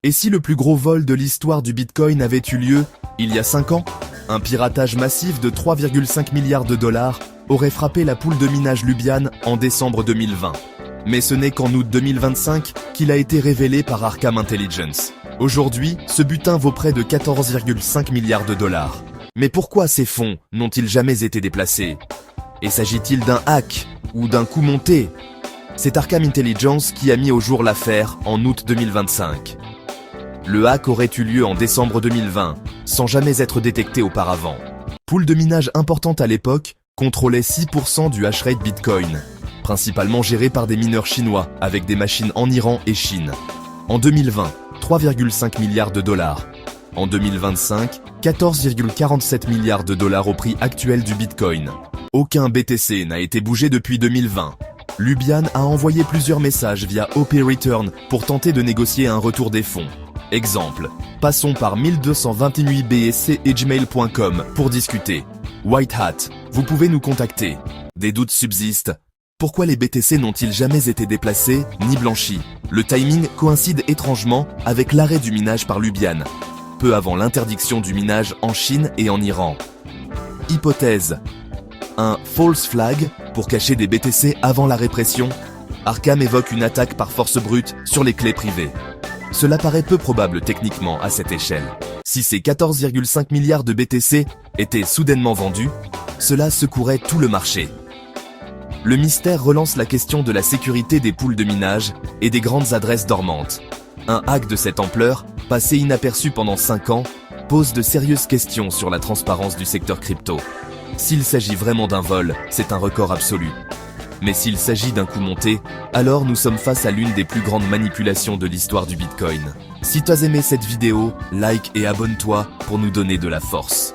Et si le plus gros vol de l'histoire du Bitcoin avait eu lieu il y a 5 ans? Un piratage massif de 3,5 milliards de dollars aurait frappé la pool de minage Lubian en décembre 2020. Mais ce n'est qu'en août 2025 qu'il a été révélé par Arkham Intelligence. Aujourd'hui, ce butin vaut près de 14,5 milliards de dollars. Mais pourquoi ces fonds n'ont-ils jamais été déplacés? Et s'agit-il d'un hack ou d'un coup monté? C'est Arkham Intelligence qui a mis au jour l'affaire en août 2025. Le hack aurait eu lieu en décembre 2020, sans jamais être détecté auparavant. Pool de minage importante à l'époque contrôlait 6% du hashrate Bitcoin, principalement géré par des mineurs chinois avec des machines en Iran et Chine. En 2020, 3,5 milliards de dollars. En 2025, 14,47 milliards de dollars au prix actuel du Bitcoin. Aucun BTC n'a été bougé depuis 2020. Lubian a envoyé plusieurs messages via OP Return pour tenter de négocier un retour des fonds. Exemple, passons par 1228 BSC et gmail.com pour discuter. White Hat, vous pouvez nous contacter. Des doutes subsistent. Pourquoi les BTC n'ont-ils jamais été déplacés ni blanchis? Le timing coïncide étrangement avec l'arrêt du minage par Lubian, peu avant l'interdiction du minage en Chine et en Iran. Hypothèse. Un false flag pour cacher des BTC avant la répression. Arkham évoque une attaque par force brute sur les clés privées. Cela paraît peu probable techniquement à cette échelle. Si ces 14,5 milliards de BTC étaient soudainement vendus, cela secouerait tout le marché. Le mystère relance la question de la sécurité des pools de minage et des grandes adresses dormantes. Un hack de cette ampleur, passé inaperçu pendant 5 ans, pose de sérieuses questions sur la transparence du secteur crypto. S'il s'agit vraiment d'un vol, c'est un record absolu. Mais s'il s'agit d'un coup monté, alors nous sommes face à l'une des plus grandes manipulations de l'histoire du Bitcoin. Si tu as aimé cette vidéo, like et abonne-toi pour nous donner de la force.